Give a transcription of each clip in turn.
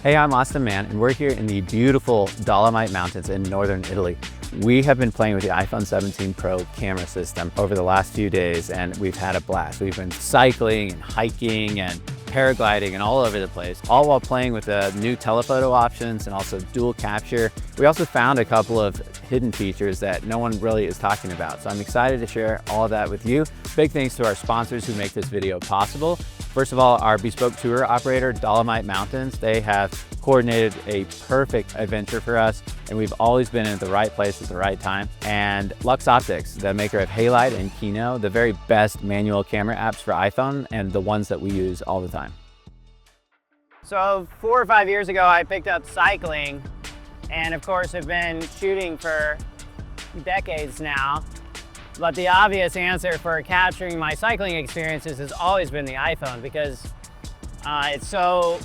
Hey, I'm Mann, and we're here in the beautiful Dolomite Mountains in northern Italy. We have been playing with the iPhone 17 Pro camera system over the last few days, and we've had a blast. We've been cycling and hiking and paragliding and all over the place, all while playing with the new telephoto options and also dual capture. We also found a couple of hidden features that no one really is talking about. So I'm excited to share all of that with you. Big thanks to our sponsors who make this video possible. First of all, our bespoke tour operator, Dolomite Mountains. They have coordinated a perfect adventure for us, and we've always been in the right place at the right time. And Lux Optics, the maker of Halide and Kino, the very best manual camera apps for iPhone and the ones that we use all the time. So 4 or 5 years ago, I picked up cycling, and of course I've been shooting for decades now. But the obvious answer for capturing my cycling experiences has always been the iPhone, because it's so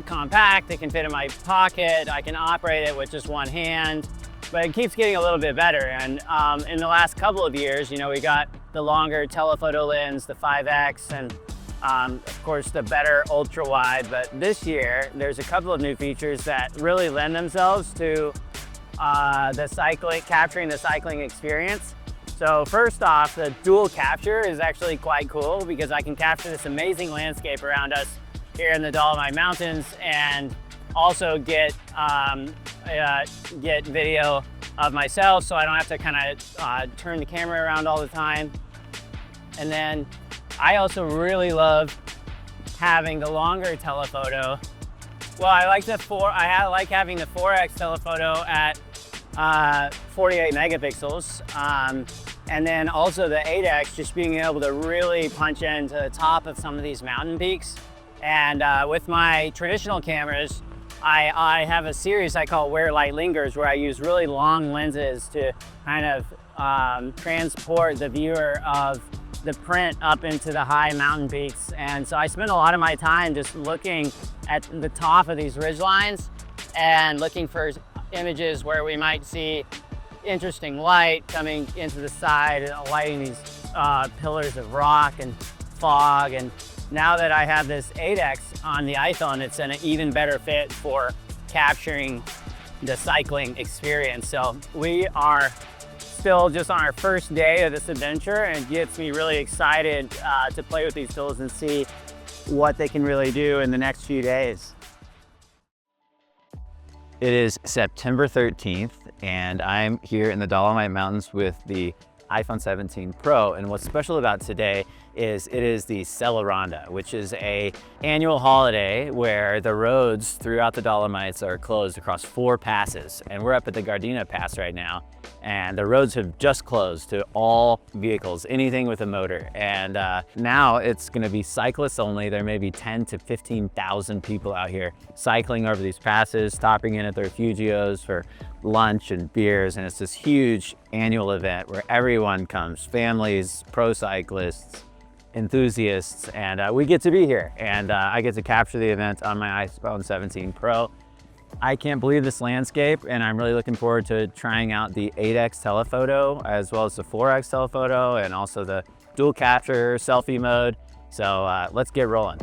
compact. It can fit in my pocket. I can operate it with just one hand, but it keeps getting a little bit better. And in the last couple of years, you know, we got the longer telephoto lens, the 5X, and of course the better ultra wide. But this year, there's a couple of new features that really lend themselves to capturing the cycling experience. So first off, the dual capture is actually quite cool, because I can capture this amazing landscape around us here in the Dolomite Mountains and also get video of myself, so I don't have to kind of turn the camera around all the time. And then I also really love having the longer telephoto. Well, I like having the 4X telephoto at 48 megapixels. And then also the 8X, just being able to really punch into the top of some of these mountain peaks. And with my traditional cameras, I have a series I call Where Light Lingers, where I use really long lenses to kind of transport the viewer of the print up into the high mountain peaks. And so I spend a lot of my time just looking at the top of these ridgelines and looking for images where we might see interesting light coming into the side and lighting these pillars of rock and fog. And now that I have this 8X on the iPhone, it's an even better fit for capturing the cycling experience. So we are still just on our first day of this adventure, and it gets me really excited to play with these tools and see what they can really do in the next few days. It is September 13th, and I'm here in the Dolomite Mountains with the iPhone 17 Pro. And what's special about today is it is the Sella Ronda, which is an annual holiday where the roads throughout the Dolomites are closed across 4 passes. And we're up at the Gardena Pass right now, and the roads have just closed to all vehicles, anything with a motor. And now it's gonna be cyclists only. There may be 10 to 15,000 people out here cycling over these passes, stopping in at the refugios for lunch and beers. And it's this huge annual event where everyone comes, families, pro cyclists, enthusiasts, and we get to be here. And I get to capture the event on my iPhone 17 Pro. I can't believe this landscape, and I'm really looking forward to trying out the 8X telephoto as well as the 4X telephoto, and also the dual capture selfie mode. So let's get rolling.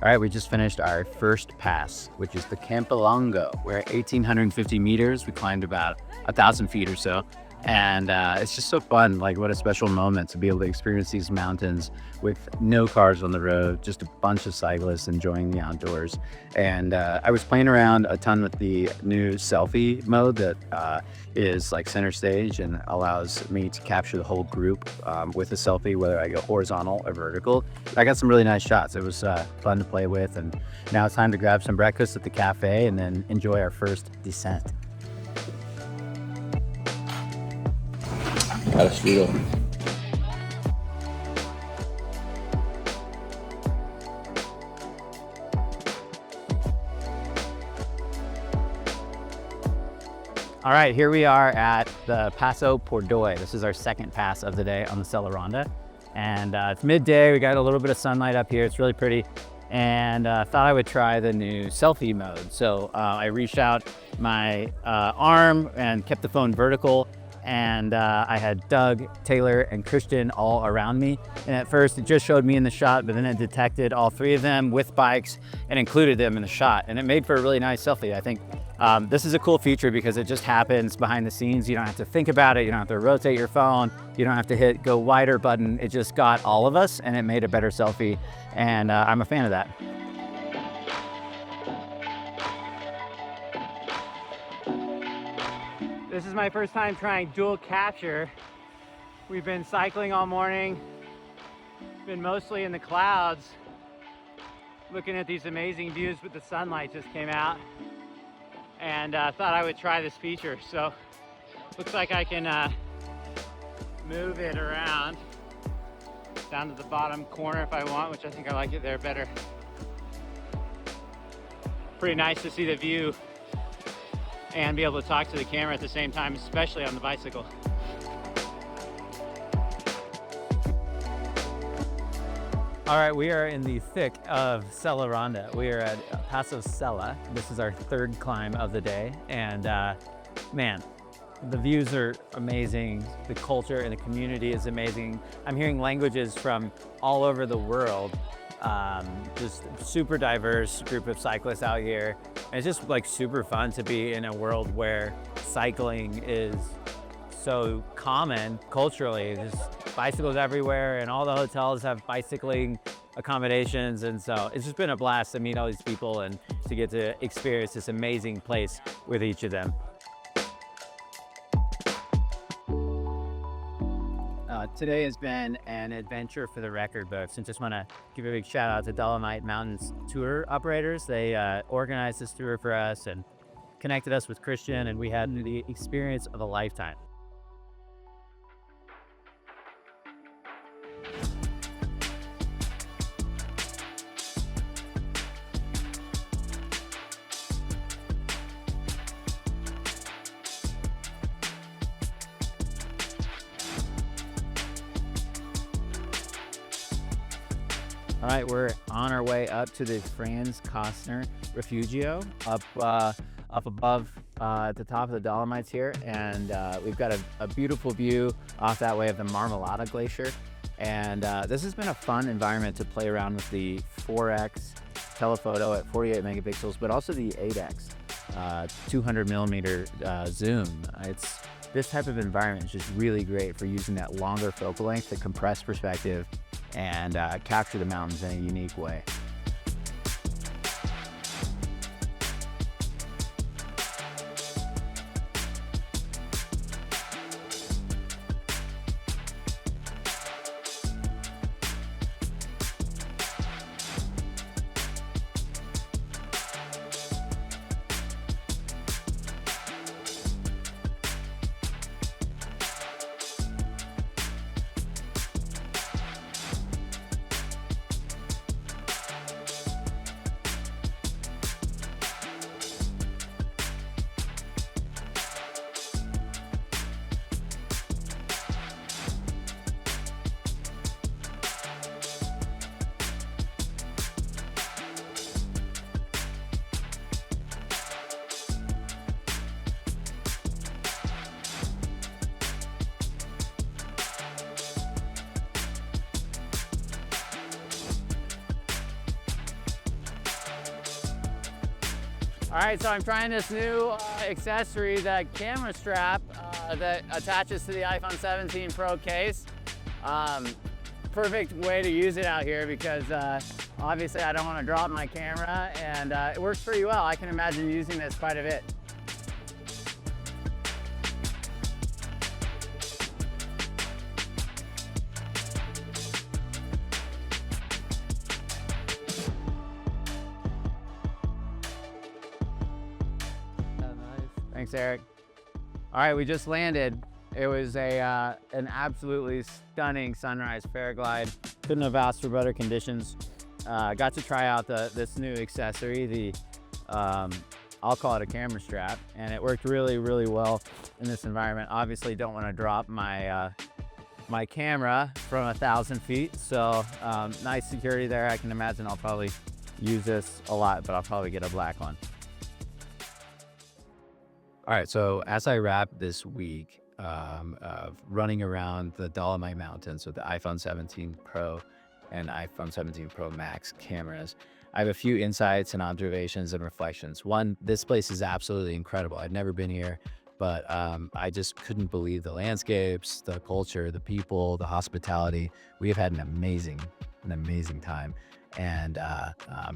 All right, we just finished our first pass, which is the Campolongo. We're at 1,850 meters. We climbed about 1,000 feet or so. And it's just so fun. Like, what a special moment to be able to experience these mountains with no cars on the road, just a bunch of cyclists enjoying the outdoors. And I was playing around a ton with the new selfie mode that is like center stage and allows me to capture the whole group with a selfie, whether I go horizontal or vertical. I got some really nice shots. It was fun to play with. And now it's time to grab some breakfast at the cafe and then enjoy our first descent. Got a strudel. All right, here we are at the Passo Pordoi. This is our second pass of the day on the Sella Ronda. And it's midday, we got a little bit of sunlight up here. It's really pretty. and thought I would try the new selfie mode. So I reached out my arm and kept the phone vertical, and I had Doug, Taylor, and Christian all around me. And at first it just showed me in the shot, but then it detected all three of them with bikes and included them in the shot. And it made for a really nice selfie. I think this is a cool feature because it just happens behind the scenes. You don't have to think about it. You don't have to rotate your phone. You don't have to hit go wider button. It just got all of us and it made a better selfie. And I'm a fan of that. This is my first time trying dual capture. We've been cycling all morning, been mostly in the clouds, looking at these amazing views, but the sunlight just came out, and thought I would try this feature. So looks like I can move it around down to the bottom corner if I want, which I think I like it there better. Pretty nice to see the view and be able to talk to the camera at the same time, especially on the bicycle. All right, we are in the thick of Sella Ronda. We are at Paso Sella. This is our third climb of the day, and man, the views are amazing. The culture and the community is amazing. I'm hearing languages from all over the world. Just super diverse group of cyclists out here. And it's just like super fun to be in a world where cycling is so common culturally. There's bicycles everywhere and all the hotels have bicycling accommodations. And so it's just been a blast to meet all these people and to get to experience this amazing place with each of them. Today has been an adventure for the record books, and just want to give a big shout out to Dolomite Mountains tour operators. They organized this tour for us and connected us with Christian, and we had the experience of a lifetime. All right, we're on our way up to the Franz Kostner Refugio, up above at the top of the Dolomites here, and we've got a beautiful view off that way of the Marmolada Glacier. And this has been a fun environment to play around with the 4X telephoto at 48 megapixels, but also the 8X 200 millimeter zoom. This type of environment is just really great for using that longer focal length to compress perspective and capture the mountains in a unique way. All right, so I'm trying this new accessory, that camera strap that attaches to the iPhone 17 Pro case. Perfect way to use it out here because obviously I don't want to drop my camera, and it works pretty well. I can imagine using this quite a bit. Thanks, Eric. All right, we just landed. It was an absolutely stunning sunrise paraglide. Couldn't have asked for better conditions. Got to try out this new accessory, I'll call it a camera strap, and it worked really, really well in this environment. Obviously, don't want to drop my my camera from 1,000 feet, so nice security there. I can imagine I'll probably use this a lot, but I'll probably get a black one. All right, so as I wrap this week of running around the Dolomite Mountains with the iPhone 17 Pro and iPhone 17 Pro Max cameras, I have a few insights and observations and reflections. One, this place is absolutely incredible. I'd never been here, but I just couldn't believe the landscapes, the culture, the people, the hospitality. We have had an amazing time. And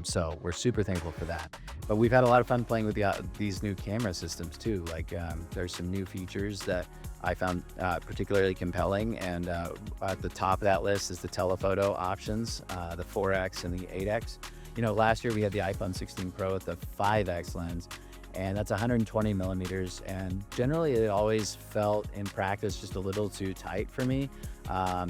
so we're super thankful for that. But we've had a lot of fun playing with these new camera systems too. Like there's some new features that I found particularly compelling. And at the top of that list is the telephoto options, the 4X and the 8X. You know, last year we had the iPhone 16 Pro with the 5X lens, and that's 120 millimeters. And generally it always felt in practice just a little too tight for me,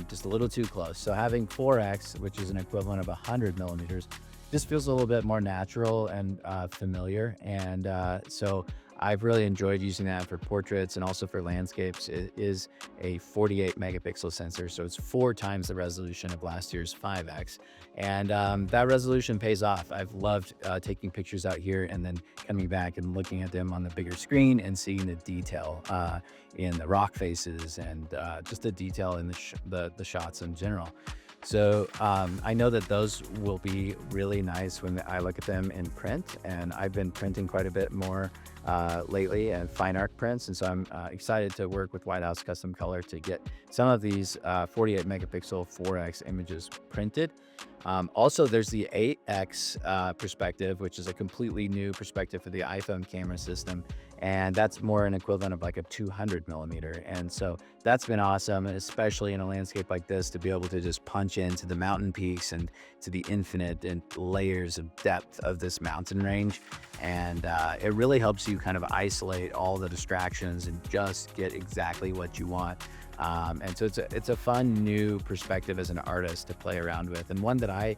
just a little too close. So having 4X, which is an equivalent of 100 millimeters, just feels a little bit more natural and familiar. And so I've really enjoyed using that for portraits and also for landscapes. It is a 48 megapixel sensor, so it's 4 times the resolution of last year's 5X. And that resolution pays off. I've loved taking pictures out here and then coming back and looking at them on the bigger screen and seeing the detail in the rock faces and just the detail in the shots in general. So I know that those will be really nice when I look at them in print, and I've been printing quite a bit more lately and fine art prints. And so I'm excited to work with White House Custom Color to get some of these 48 megapixel 4X images printed. Also, there's the 8X perspective, which is a completely new perspective for the iPhone camera system. And that's more an equivalent of like a 200 millimeter. And so that's been awesome, especially in a landscape like this, to be able to just punch into the mountain peaks and to the infinite and layers of depth of this mountain range. And it really helps you kind of isolate all the distractions and just get exactly what you want. And so it's a fun new perspective as an artist to play around with, and one that I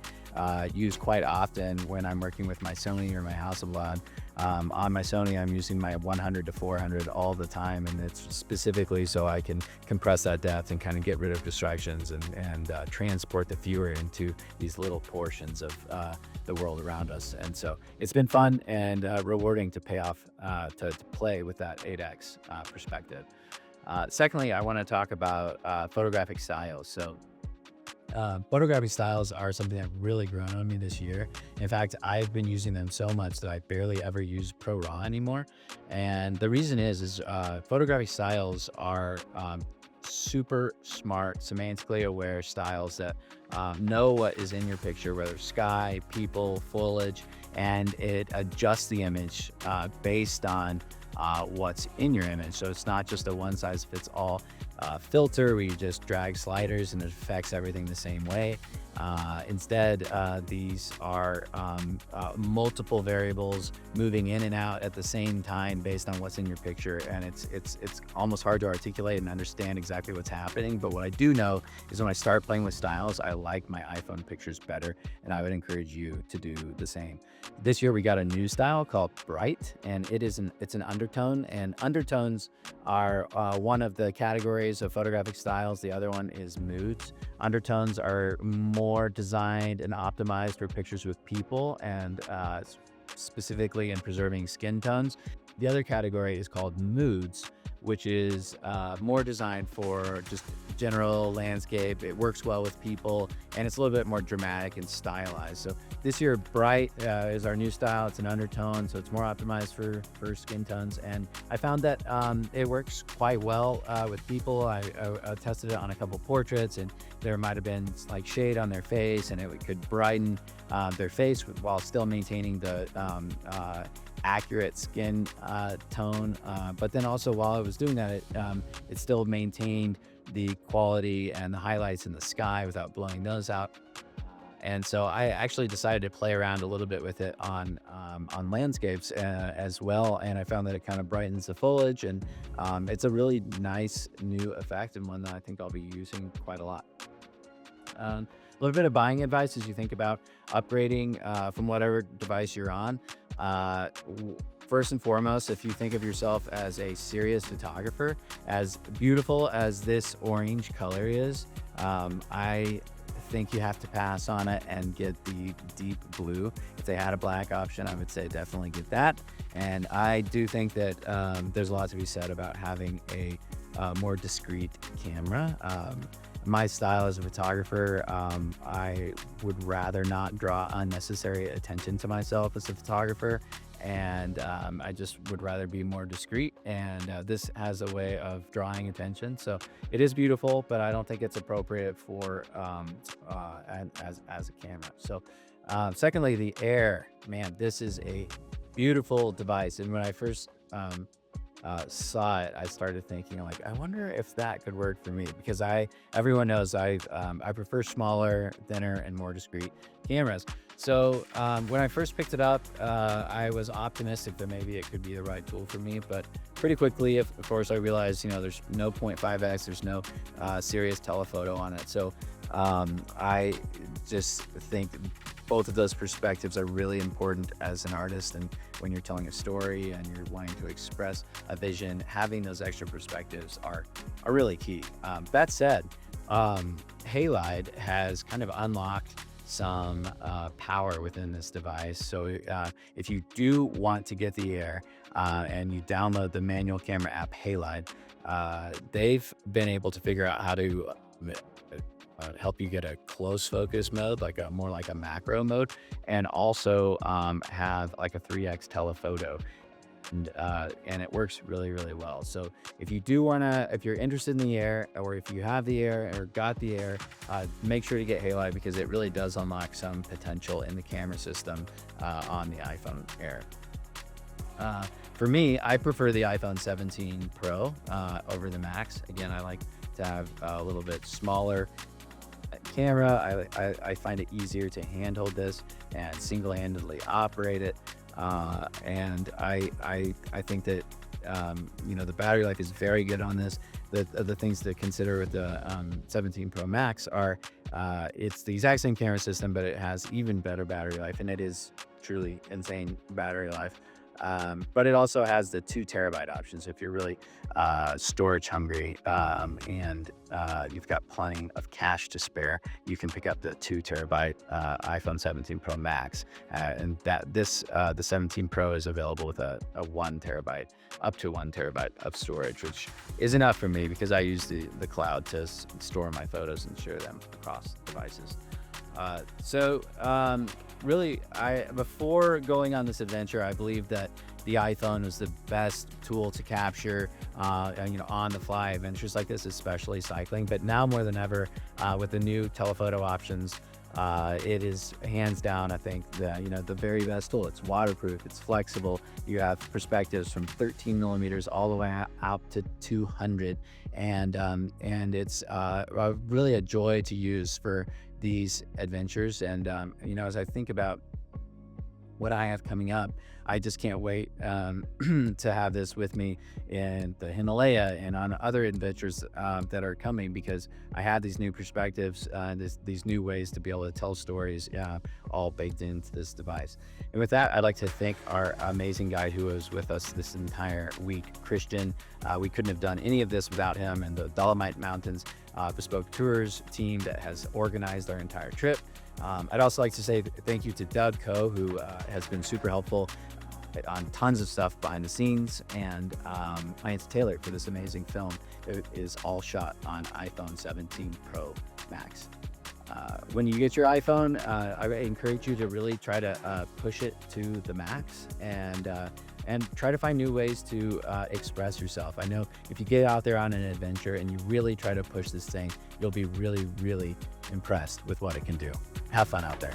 use quite often when I'm working with my Sony or my Hasselblad. On my Sony, I'm using my 100 to 400 all the time, and it's specifically so I can compress that depth and kind of get rid of distractions and transport the viewer into these little portions of the world around us. And so it's been fun and rewarding to pay off to play with that 8X perspective. Secondly, I want to talk about photographic styles. So photographic styles are something that really grown on me this year. In fact, I've been using them so much that I barely ever use Pro Raw anymore. And the reason is photographic styles are super smart, semantically aware styles that know what is in your picture, whether sky, people, foliage, and it adjusts the image based on what's in your image. So it's not just a one size fits all filter where you just drag sliders and it affects everything the same way. Instead, these are multiple variables moving in and out at the same time based on what's in your picture, and it's almost hard to articulate and understand exactly what's happening. But what I do know is when I start playing with styles, I like my iPhone pictures better, and I would encourage you to do the same. This year we got a new style called Bright, and it's an undertone, and undertones are one of the categories of photographic styles. The other one is moods. Undertones are more designed and optimized for pictures with people and specifically in preserving skin tones. The other category is called moods, which is more designed for just general landscape. It works well with people, and it's a little bit more dramatic and stylized. So this year, Bright is our new style. It's an undertone, so it's more optimized for skin tones. And I found that it works quite well with people. I tested it on a couple portraits, and there might have been like shade on their face, and it could brighten their face while still maintaining the accurate skin tone, but then also while I was doing that, it still maintained the quality and the highlights in the sky without blowing those out. And so I actually decided to play around a little bit with it on landscapes as well, and I found that it kind of brightens the foliage, and it's a really nice new effect, and one that I think I'll be using quite a lot. A little bit of buying advice as you think about upgrading from whatever device you're on. First and foremost, if you think of yourself as a serious photographer, as beautiful as this orange color is, I think you have to pass on it and get the deep blue. If they had a black option, I would say definitely get that. And I do think that there's a lot to be said about having a more discreet camera. My style as a photographer, I would rather not draw unnecessary attention to myself as a photographer, and I just would rather be more discreet, and this has a way of drawing attention. So it is beautiful, but I don't think it's appropriate for as a camera. So secondly, the Air. Man, this is a beautiful device, and when I first saw it, I started thinking like, I wonder if that could work for me, because everyone knows I prefer smaller, thinner, and more discreet cameras. So when I first picked it up, I was optimistic that maybe it could be the right tool for me, but pretty quickly, of course, I realized, there's no 0.5x, there's no serious telephoto on it. So I just think both of those perspectives are really important as an artist, and when you're telling a story and you're wanting to express a vision, having those extra perspectives are really key. That said, Halide has kind of unlocked some power within this device. So if you do want to get the Air and you download the manual camera app Halide, they've been able to figure out how to help you get a close focus mode, more like a macro mode, and also have like a 3x telephoto. And it works really, really well. So if you do if you're interested in the Air, or if you have the Air or got the Air, make sure to get Halide, because it really does unlock some potential in the camera system on the iPhone Air. For me, I prefer the iPhone 17 Pro over the Max. Again, I like to have a little bit smaller camera. I find it easier to handle this and single-handedly operate it. And I think that the battery life is very good on this. The things to consider with the 17 Pro Max are it's the exact same camera system, but it has even better battery life, and it is truly insane battery life. But it also has the 2 terabyte option. So if you're really storage hungry and you've got plenty of cash to spare, you can pick up the 2 terabyte iPhone 17 Pro Max. And the 17 Pro is available with a 1 terabyte, up to 1 terabyte of storage, which is enough for me because I use the cloud to store my photos and share them across devices. Really, before going on this adventure, I believe that the iPhone was the best tool to capture, on the fly adventures like this, especially cycling. But now more than ever, with the new telephoto options, it is hands down, I think, the very best tool. It's waterproof, it's flexible. You have perspectives from 13 millimeters all the way out to 200, and it's really a joy to use for these adventures. And as I think about what I have coming up, I just can't wait to have this with me in the Himalaya and on other adventures that are coming, because I have these new perspectives, these new ways to be able to tell stories, all baked into this device. And with that, I'd like to thank our amazing guide who was with us this entire week, Christian. We couldn't have done any of this without him, and the Dolomite Mountains Bespoke Tours team that has organized our entire trip. I'd also like to say thank you to Doug Coe, who has been super helpful on tons of stuff behind the scenes, and Lance Taylor for this amazing film. It is all shot on iPhone 17 Pro Max. When you get your iPhone, I encourage you to really try to push it to the max and try to find new ways to express yourself. I know if you get out there on an adventure and you really try to push this thing, you'll be really, really impressed with what it can do. Have fun out there.